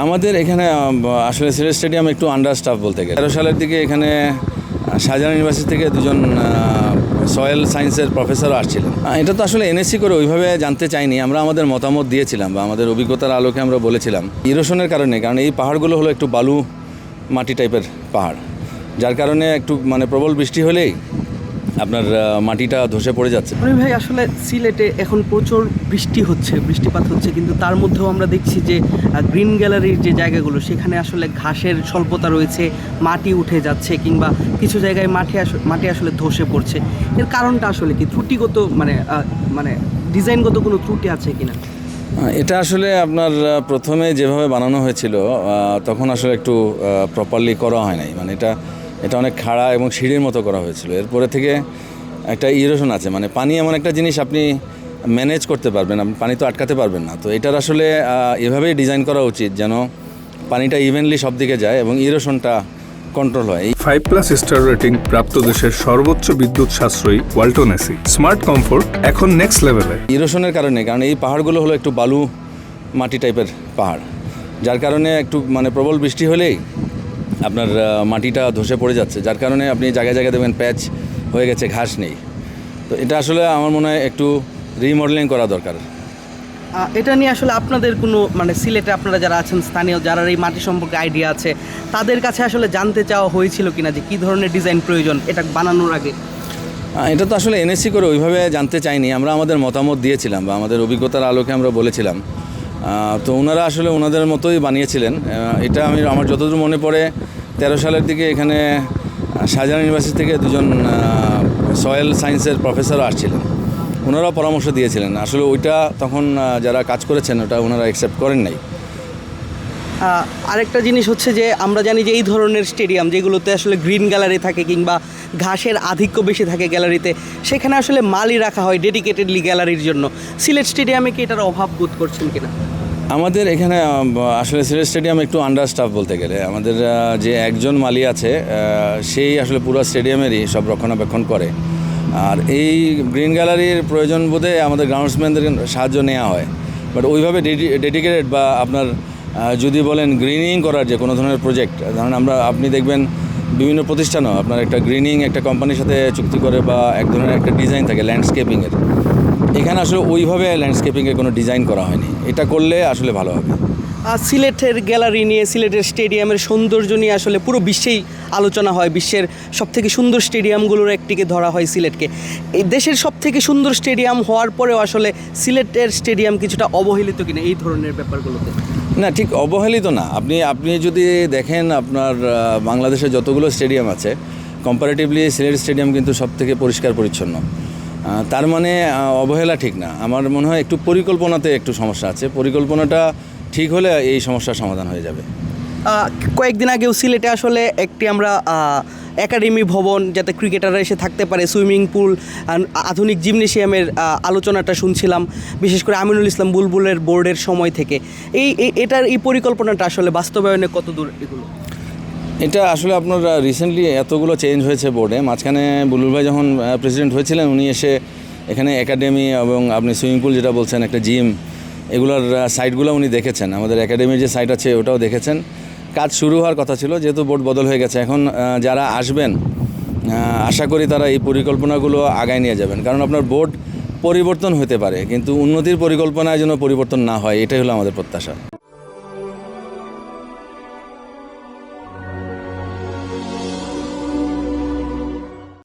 আমাদের এখানে আসলে সিলেট স্টেডিয়াম একটু আন্ডার স্টাফ বলতে গেলে 13 সালের দিকে এখানে শাহজাহান ইউনিভার্সিটি থেকে দুজন সয়েল সায়েন্সের প্রফেসরও আসছিলেন। এটা তো আসলে এনএসসি করে ওইভাবে জানতে চাইনি, আমরা আমাদের মতামত দিয়েছিলাম বা আমাদের অভিজ্ঞতার আলোকে আমরা বলেছিলাম ইরোশনের কারণে, কারণ এই পাহাড়গুলো হলো একটু বালু মাটি টাইপের পাহাড়, যার কারণে একটু প্রবল বৃষ্টি হলেই আপনার মাটিটা ধসে পড়ে যাচ্ছে। ভাই আসলে সিলেটে এখন প্রচুর বৃষ্টিপাত হচ্ছে, কিন্তু তার মধ্যেও আমরা দেখছি যে গ্রিন গ্যালারির যে জায়গাগুলো সেখানে আসলে ঘাসের স্বল্পতা রয়েছে, মাটি উঠে যাচ্ছে কিংবা কিছু জায়গায় মাটি আসলে ধসে পড়ছে। এর কারণটা আসলে কি ত্রুটিগত মানে ডিজাইনগত কোনো ত্রুটি আছে কিনা? এটা আসলে আপনার প্রথমে যেভাবে বানানো হয়েছিল তখন আসলে একটু প্রপারলি করা হয় নাই, এটা অনেক খাড়া এবং সিঁড়ির মতো করা হয়েছিল। এরপরে থেকে একটা ইরোশন আছে, পানি এমন একটা জিনিস আপনি ম্যানেজ করতে পারবেন, আপনি পানি তো আটকাতে পারবেন না। তো এটার আসলে এভাবেই ডিজাইন করা উচিত যেন পানিটা ইভেনলি সব দিকে যায় এবং ইরোশনটা কন্ট্রোল হয়। 5+ স্টার রেটিং প্রাপ্ত দেশের সর্বোচ্চ বিদ্যুৎ সাশ্রয়ী ওয়ালটন এসি স্মার্ট কমফোর্ট এখন নেক্সট লেভেলে। ইরোশনের কারণে, কারণ এই পাহাড়গুলো হলো একটু বালু মাটি টাইপের পাহাড়, যার কারণে একটু প্রবল বৃষ্টি হলেই আপনার মাটিটা ধসে পড়ে যাচ্ছে, যার কারণে আপনি জায়গায় জায়গায় দেখবেন প্যাচ হয়ে গেছে, ঘাস নেই। তো এটা আসলে আমার মনে হয় একটু রিমডেলিং করা দরকার। এটা নিয়ে আসলে আপনাদের কোনো সিলেটে আপনারা যারা আছেন স্থানীয়, যারা এই মাটি সম্পর্কে আইডিয়া আছে, তাদের কাছে আসলে জানতে চাওয়া হয়েছিল কিনা যে কী ধরনের ডিজাইন প্রয়োজন এটা বানানোর আগে? এটা তো আসলে এনএসসি করে ওইভাবে জানতে চাইনি, আমরা আমাদের মতামত দিয়েছিলাম বা আমাদের অভিজ্ঞতার আলোকে আমরা বলেছিলাম। তো ওনারা আসলে ওনাদের মতোই বানিয়েছিলেন। এটা আমার যতদূর মনে পড়ে 13 সালের দিকে এখানে শাহজাহান ইউনিভার্সিটি থেকে দুজন সয়েল সায়েন্সের প্রফেসরও আসছিলেন, ওনারাও পরামর্শ দিয়েছিলেন। আসলে ওইটা তখন যারা কাজ করেছেন ওটা ওনারা অ্যাকসেপ্ট করেন নাই। আরেকটা জিনিস হচ্ছে যে আমরা জানি যে এই ধরনের স্টেডিয়াম যেগুলোতে আসলে গ্রিন গ্যালারি থাকে কিংবা ঘাসের আধিক্য বেশি থাকে গ্যালারিতে, সেখানে আসলে মালি রাখা হয় ডেডিকেটেডলি গ্যালারির জন্য। সিলেট স্টেডিয়ামে কি এটার অভাব বোধ করছেন কিনা? আমাদের এখানে আসলে সিলেট স্টেডিয়াম একটু আন্ডার স্টাফ বলতে গেলে, আমাদের যে একজন মালি আছে সেই আসলে পুরো স্টেডিয়ামেরই সব রক্ষণাবেক্ষণ করে। আর এই গ্রিন গ্যালারির প্রয়োজন বোধে আমাদের গ্রাউন্ডসম্যানদের সাহায্য নেওয়া হয়, বাট ওইভাবে ডেডিকেটেড বা আপনার যদি বলেন গ্রিনিং করার যে কোনো ধরনের প্রজেক্ট, ধরেন আপনি দেখবেন বিভিন্ন প্রতিষ্ঠানও আপনার একটা গ্রিনিং একটা কোম্পানির সাথে চুক্তি করে বা এক ধরনের একটা ডিজাইন থাকে ল্যান্ডস্কেপিংয়ের, এখানে আসলে ওইভাবে ল্যান্ডস্কেপিংয়ের কোনো ডিজাইন করা হয়নি। এটা করলে আসলে ভালো হবে। সিলেটের গ্যালারি নিয়ে, সিলেটের স্টেডিয়ামের সৌন্দর্য নিয়ে আসলে পুরো বিশ্বেই আলোচনা হয়। বিশ্বের সবথেকে সুন্দর স্টেডিয়ামগুলোর একটিকে ধরা হয় সিলেটকে। এই দেশের সবথেকে সুন্দর স্টেডিয়াম হওয়ার পরেও আসলে সিলেটের স্টেডিয়াম কিছুটা অবহেলিত কিনা এই ধরনের ব্যাপারগুলোতে? না, ঠিক অবহেলিত না। আপনি যদি দেখেন আপনার বাংলাদেশে যতগুলো স্টেডিয়াম আছে কম্পারেটিভলি সিলেট স্টেডিয়াম কিন্তু সবথেকে পরিষ্কার পরিচ্ছন্ন। তার মানে অবহেলা ঠিক না। আমার মনে হয় একটু পরিকল্পনাতে একটু সমস্যা আছে, পরিকল্পনাটা ঠিক হলে এই সমস্যার সমাধান হয়ে যাবে। কয়েকদিন আগেও সিলেটে আসলে একটি আমরা একাডেমি ভবন, যাতে ক্রিকেটাররা এসে থাকতে পারে, সুইমিং পুল, আধুনিক জিমনেশিয়ামের আলোচনাটা শুনছিলাম, বিশেষ করে আমিনুল ইসলাম বুলবুলের বোর্ডের সময় থেকে। এটার এই পরিকল্পনাটা আসলে বাস্তবায়নে কত দূর এগুলো? এটা আসলে আপনার রিসেন্টলি এতগুলো চেঞ্জ হয়েছে বোর্ডে। মাঝখানে বুলবুল ভাই যখন প্রেসিডেন্ট হয়েছিলেন উনি এসে এখানে একাডেমি এবং আপনি সুইমিং পুল যেটা বলছেন একটা জিম, এগুলোর সাইটগুলো উনি দেখেছেন। আমাদের একাডেমির যে সাইট আছে ওটাও দেখেছেন। কাজ শুরু হওয়ার কথা ছিল, যেহেতু বোর্ড বদল হয়ে গেছে, এখন যারা আসবেন আশা করি তারা এই পরিকল্পনাগুলো আগায় নিয়ে যাবেন। কারণ আপনার বোর্ড পরিবর্তন হতে পারে কিন্তু উন্নতির পরিকল্পনায় যেন পরিবর্তন না হয়, এটাই হলো আমাদের প্রত্যাশা।